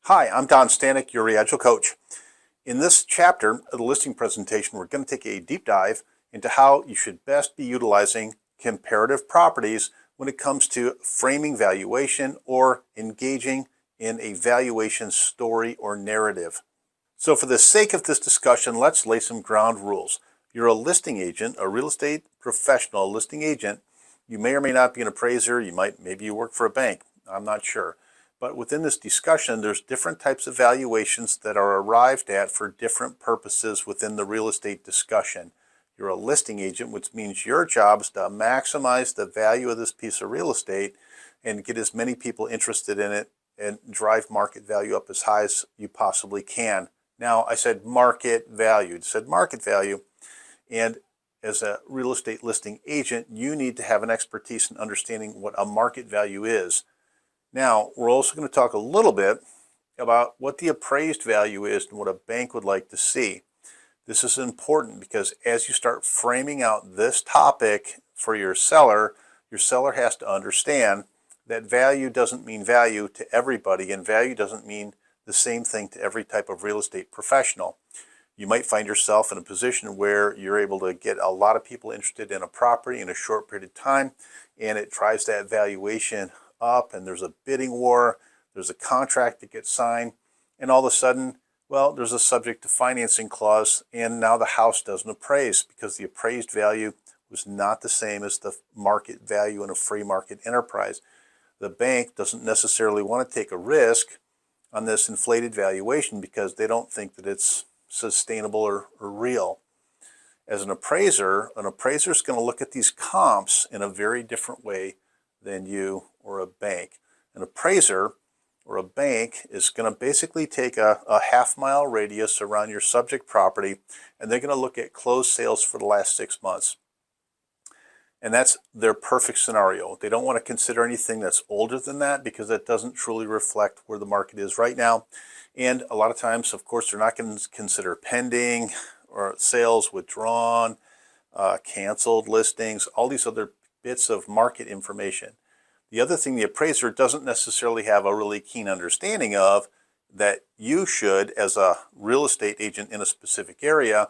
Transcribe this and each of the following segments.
Hi, I'm Don Stanek, your Agile coach. In this chapter of the listing presentation, we're going to take a deep dive into how you should best be utilizing comparative properties when it comes to framing valuation or engaging in a valuation story or narrative. So for the sake of this discussion, let's lay some ground rules. You're a listing agent, a real estate professional listing agent. You may or may not be an appraiser. Maybe you work for a bank. I'm not sure. But within this discussion, there's different types of valuations that are arrived at for different purposes within the real estate discussion. You're a listing agent, which means your job is to maximize the value of this piece of real estate and get as many people interested in it and drive market value up as high as you possibly can. Now, I said market value. It said market value. And as a real estate listing agent, you need to have an expertise in understanding what a market value is. Now, we're also going to talk a little bit about what the appraised value is and what a bank would like to see. This is important because as you start framing out this topic for your seller has to understand that value doesn't mean value to everybody, and value doesn't mean the same thing to every type of real estate professional. You might find yourself in a position where you're able to get a lot of people interested in a property in a short period of time, and it drives that valuation up, and there's a bidding war, there's a contract that gets signed, and all of a sudden, well, there's a subject to financing clause, and now the house doesn't appraise because the appraised value was not the same as the market value in a free market enterprise. The bank doesn't necessarily want to take a risk on this inflated valuation because they don't think that it's sustainable or real. As an appraiser is going to look at these comps in a very different way than you or a bank. An appraiser or a bank is going to basically take a half-mile radius around your subject property, and they're going to look at closed sales for the last 6 months. And that's their perfect scenario. They don't want to consider anything that's older than that because that doesn't truly reflect where the market is right now. And a lot of times, of course, they're not going to consider pending or sales withdrawn, canceled listings, all these other bits of market information. The other thing the appraiser doesn't necessarily have a really keen understanding of that you should, as a real estate agent in a specific area,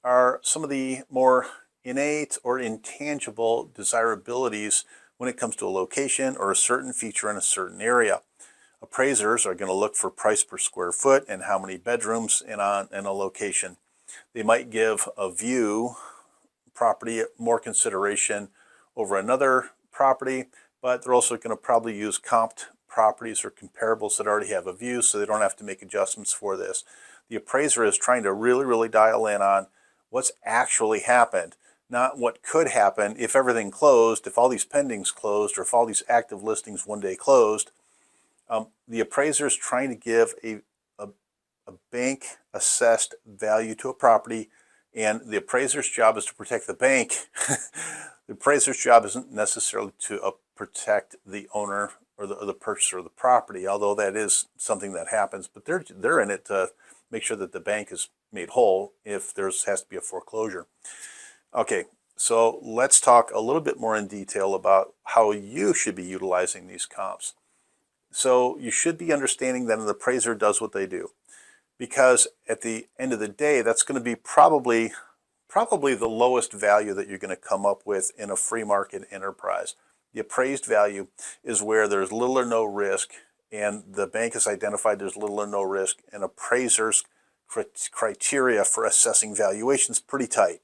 are some of the more innate or intangible desirabilities when it comes to a location or a certain feature in a certain area. Appraisers are going to look for price per square foot and how many bedrooms in a location. They might give a view property more consideration over another property, but they're also going to probably use comped properties or comparables that already have a view so they don't have to make adjustments for this. The appraiser is trying to really dial in on what's actually happened, not what could happen if everything closed, if all these pendings closed, or if all these active listings one day closed. The appraiser is trying to give a bank assessed value to a property, and the appraiser's job is to protect the bank. The appraiser's job isn't necessarily to protect the owner or the purchaser of the property, although that is something that happens. But they're in it to make sure that the bank is made whole if there has to be a foreclosure. Okay, so let's talk a little bit more in detail about how you should be utilizing these comps. So you should be understanding that an appraiser does what they do, because at the end of the day, that's going to be probably the lowest value that you're going to come up with in a free market enterprise. The appraised value is where there's little or no risk, and the bank has identified there's little or no risk, and appraisers' criteria for assessing valuation is pretty tight.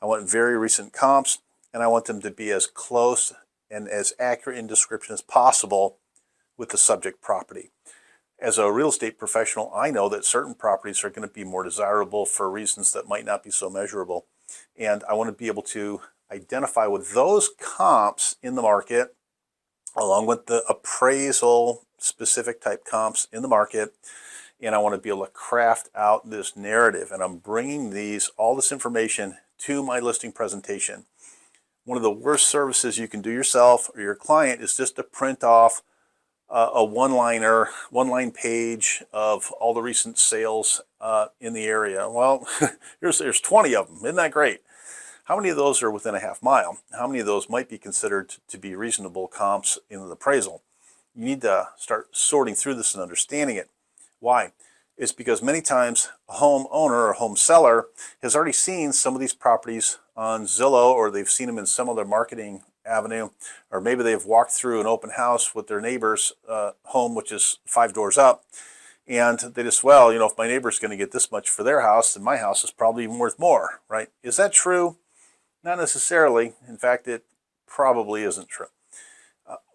I want very recent comps, and I want them to be as close and as accurate in description as possible with the subject property. As a real estate professional, I know that certain properties are going to be more desirable for reasons that might not be so measurable. And I want to be able to identify with those comps in the market, along with the appraisal specific type comps in the market. And I want to be able to craft out this narrative. And I'm bringing all this information to my listing presentation. One of the worst services you can do yourself or your client is just to print off a one-line page of all the recent sales in the area. Well, there's 20 of them. Isn't that great? How many of those are within a half mile? How many of those might be considered to be reasonable comps in the appraisal? You need to start sorting through this and understanding it. Why? It's because many times a home owner or home seller has already seen some of these properties on Zillow, or they've seen them in some other marketing avenue, or maybe they've walked through an open house with their neighbor's home, which is 5 doors up, and they just, well, you know, if my neighbor's going to get this much for their house, then my house is probably even worth more, right? Is that true? Not necessarily. In fact, it probably isn't true.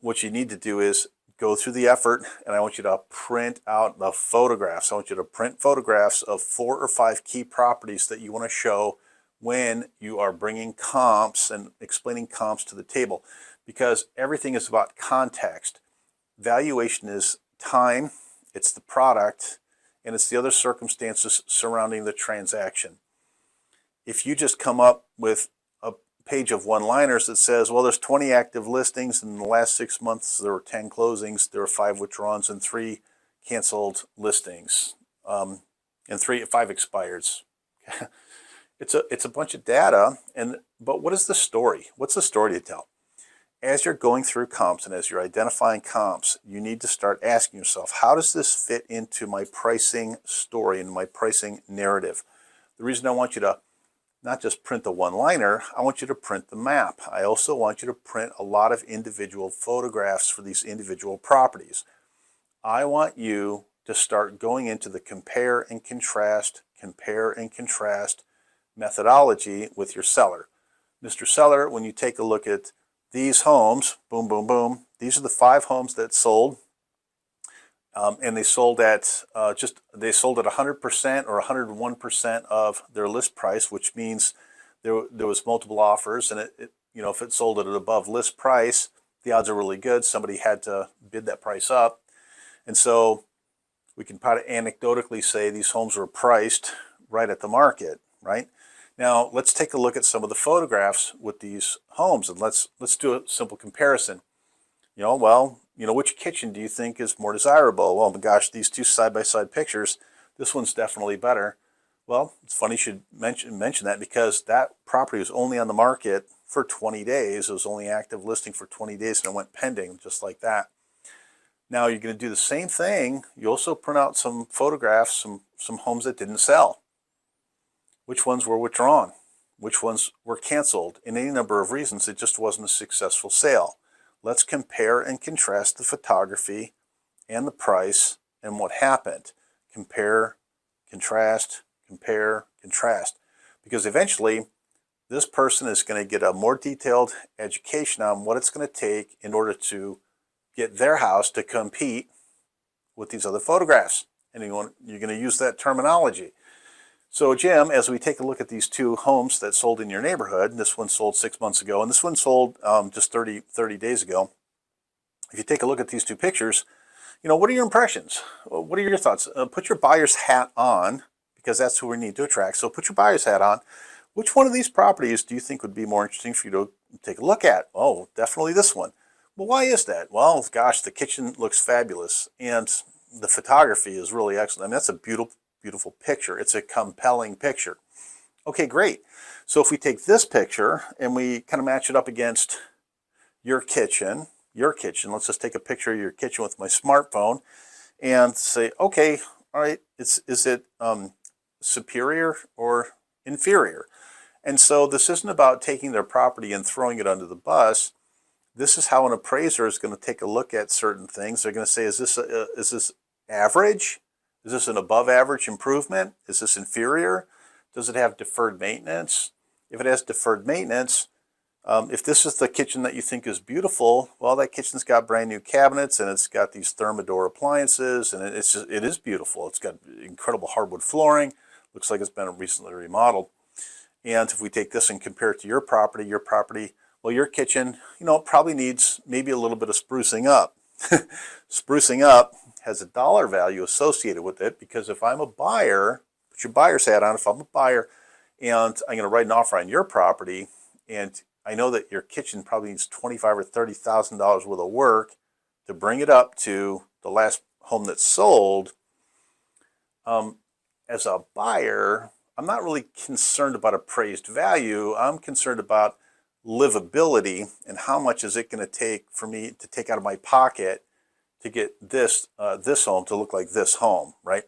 What you need to do is go through the effort, and I want you to print out the photographs. I want you to print photographs of 4 or 5 key properties that you want to show when you are bringing comps and explaining comps to the table, because everything is about context. Valuation is time, it's the product, and it's the other circumstances surrounding the transaction. If you just come up with a page of one-liners that says, well, there's 20 active listings, and in the last 6 months there were 10 closings, there were 5 withdrawals and 3 canceled listings, and 5 expireds. It's a bunch of data, but what is the story? What's the story to tell? As you're going through comps and as you're identifying comps, you need to start asking yourself, how does this fit into my pricing story and my pricing narrative? The reason I want you to not just print the one-liner, I want you to print the map. I also want you to print a lot of individual photographs for these individual properties. I want you to start going into the compare and contrast methodology with your seller. Mr. Seller, when you take a look at these homes, boom, boom, boom, these are the 5 homes that sold, and they sold at 100% or 101% of their list price, which means there was multiple offers, and you know, if it sold at an above list price, the odds are really good. Somebody had to bid that price up, and so we can probably anecdotally say these homes were priced right at the market, right? Now, let's take a look at some of the photographs with these homes, and let's do a simple comparison. You know, well, you know, which kitchen do you think is more desirable? Well, gosh, these 2 side-by-side pictures, this one's definitely better. Well, it's funny you should mention that, because that property was only on the market for 20 days. It was only active listing for 20 days, and it went pending just like that. Now, you're going to do the same thing. You also print out some photographs, some homes that didn't sell. Which ones were withdrawn? Which ones were canceled? In any number of reasons, it just wasn't a successful sale. Let's compare and contrast the photography and the price and what happened. Compare, contrast, compare, contrast. Because eventually, this person is going to get a more detailed education on what it's going to take in order to get their house to compete with these other photographs. And you're going to use that terminology. So Jim, as we take a look at these 2 homes that sold in your neighborhood, and this one sold 6 months ago, and this one sold just 30 days ago. If you take a look at these 2 pictures, you know, what are your impressions? What are your thoughts? Put your buyer's hat on, because that's who we need to attract. So put your buyer's hat on. Which one of these properties do you think would be more interesting for you to take a look at? Oh, definitely this one. Well, why is that? Well, gosh, the kitchen looks fabulous, and the photography is really excellent. I mean, that's a beautiful picture. It's a compelling picture. Okay, great. So if we take this picture and we kind of match it up against your kitchen, let's just take a picture of your kitchen with my smartphone and say, okay, all right, is it superior or inferior? And so this isn't about taking their property and throwing it under the bus. This is how an appraiser is going to take a look at certain things. They're going to say, is this average? Is this an above average improvement? Is this inferior? Does it have deferred maintenance? If it has deferred maintenance, if this is the kitchen that you think is beautiful, well, that kitchen's got brand new cabinets, and it's got these Thermador appliances, and it is beautiful. It's got incredible hardwood flooring. Looks like it's been recently remodeled. And if we take this and compare it to your property, well, your kitchen, you know, probably needs maybe a little bit of sprucing up. Sprucing up has a dollar value associated with it, because if I'm a buyer, put your buyer's hat on, if I'm a buyer and I'm going to write an offer on your property, and I know that your kitchen probably needs $25,000 or $30,000 worth of work to bring it up to the last home that sold, as a buyer, I'm not really concerned about appraised value. I'm concerned about livability and how much is it going to take for me to take out of my pocket to get this this home to look like this home, right?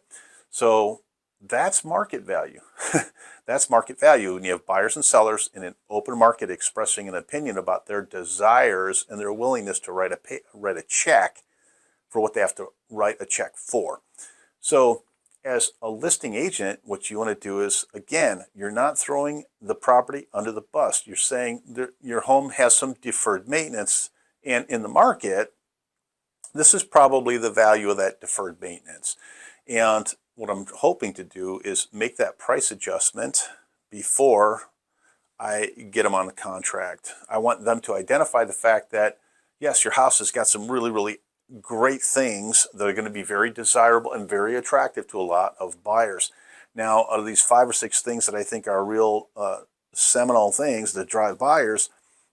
So that's market value. That's market value when you have buyers and sellers in an open market expressing an opinion about their desires and their willingness to write a check for what they have to write a check for. So as a listing agent, what you want to do is, again, you're not throwing the property under the bus. You're saying your home has some deferred maintenance, and in the market, this is probably the value of that deferred maintenance. And what I'm hoping to do is make that price adjustment before I get them on the contract. I want them to identify the fact that, yes, your house has got some really, really great things that are going to be very desirable and very attractive to a lot of buyers. Now, out of these 5 or 6 things that I think are real seminal things that drive buyers,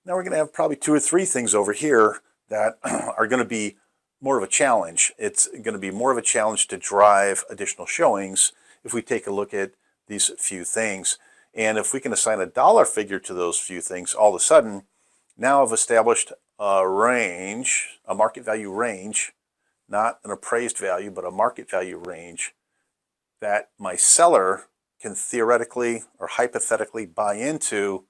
now we're going to have probably 2 or 3 things over here that are going to be more of a challenge. It's going to be more of a challenge to drive additional showings if we take a look at these few things. And if we can assign a dollar figure to those few things, all of a sudden, now I've established a range, a market value range, not an appraised value, but a market value range that my seller can theoretically or hypothetically buy into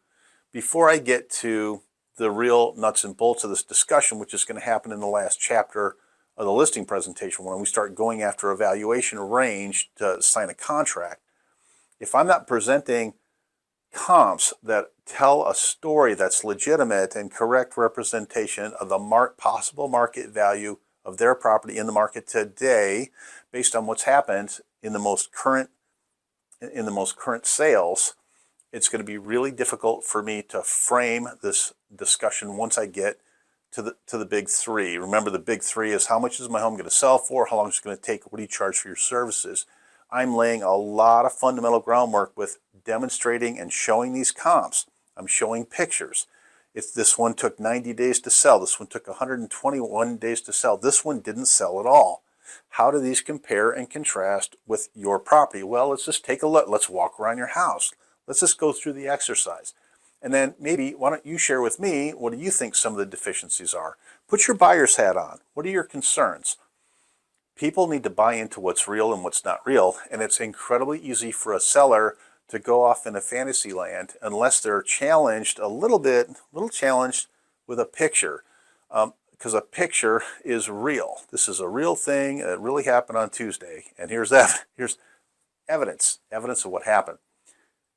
before I get to the real nuts and bolts of this discussion, which is going to happen in the last chapter of the listing presentation when we start going after a valuation range to sign a contract. If I'm not presenting comps that tell a story that's legitimate and correct representation of the possible market value of their property in the market today, based on what's happened in the most current sales, it's going to be really difficult for me to frame this discussion once I get to the big 3. Remember, the big 3 is: how much is my home going to sell for? How long is it going to take? What do you charge for your services? I'm laying a lot of fundamental groundwork with demonstrating and showing these comps. I'm showing pictures. If this one took 90 days to sell, this one took 121 days to sell, this one didn't sell at all. How do these compare and contrast with your property? Well, let's just take a look. Let's walk around your house. Let's just go through the exercise. And then maybe, why don't you share with me, what do you think some of the deficiencies are? Put your buyer's hat on. What are your concerns? People need to buy into what's real and what's not real, and it's incredibly easy for a seller to go off in a fantasy land unless they're challenged a little challenged with a picture, because a picture is real. This is a real thing. It really happened on Tuesday, and here's evidence of what happened.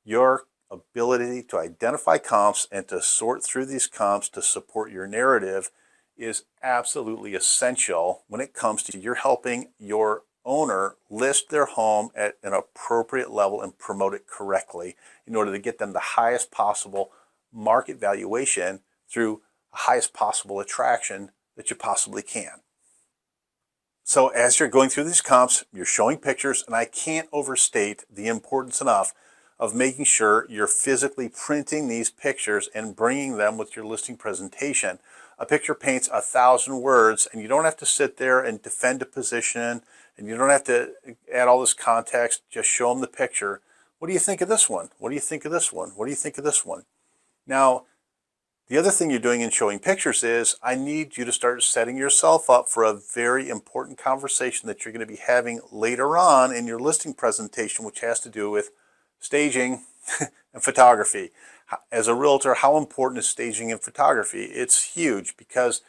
Your ability to identify comps and to sort through these comps to support your narrative is absolutely essential when it comes to you're helping your owner list their home at an appropriate level and promote it correctly in order to get them the highest possible market valuation through the highest possible attraction that you possibly can. So as you're going through these comps, you're showing pictures, and I can't overstate the importance enough of making sure you're physically printing these pictures and bringing them with your listing presentation. A picture paints 1,000 words, and you don't have to sit there and defend a position, and you don't have to add all this context. Just show them the picture. What do you think of this one? What do you think of this one? What do you think of this one? Now, the other thing you're doing in showing pictures is I need you to start setting yourself up for a very important conversation that you're going to be having later on in your listing presentation, which has to do with staging and photography. As a realtor, how important is staging and photography? It's huge, because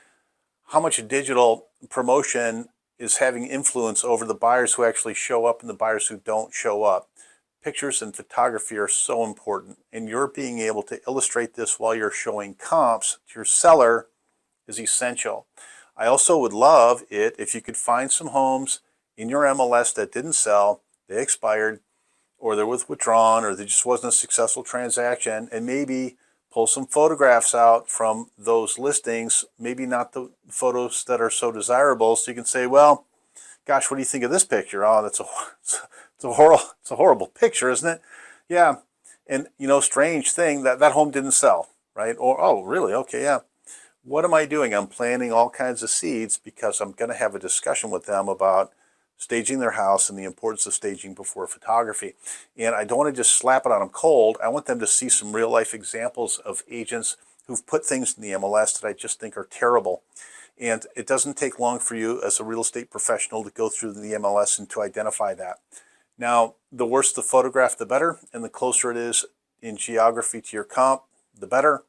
how much digital promotion is having influence over the buyers who actually show up and the buyers who don't show up. Pictures and photography are so important, and you're being able to illustrate this while you're showing comps to your seller is essential. I also would love it if you could find some homes in your MLS that didn't sell, they expired, or there was withdrawn, or there just wasn't a successful transaction, and maybe pull some photographs out from those listings, maybe not the photos that are so desirable, so you can say, well, gosh, what do you think of this picture? Oh, it's a horrible picture, isn't it? Yeah, and strange thing, that home didn't sell, right? Or, oh, really? Okay, yeah. What am I doing? I'm planting all kinds of seeds because I'm going to have a discussion with them about staging their house and the importance of staging before photography. And I don't want to just slap it on them cold. I want them to see some real life examples of agents who've put things in the MLS that I just think are terrible. And it doesn't take long for you as a real estate professional to go through the MLS and to identify that. Now, the worse the photograph, the better, and the closer it is in geography to your comp, the better.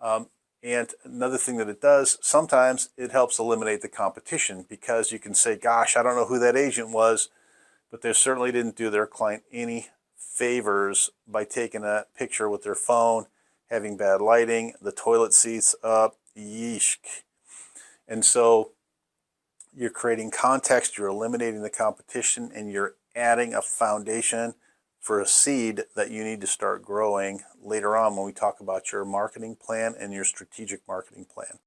And another thing that it does, sometimes it helps eliminate the competition, because you can say, gosh, I don't know who that agent was, but they certainly didn't do their client any favors by taking a picture with their phone, having bad lighting, the toilet seats up, yeesh. And so you're creating context, you're eliminating the competition, and you're adding a foundation for a seed that you need to start growing later on when we talk about your marketing plan and your strategic marketing plan.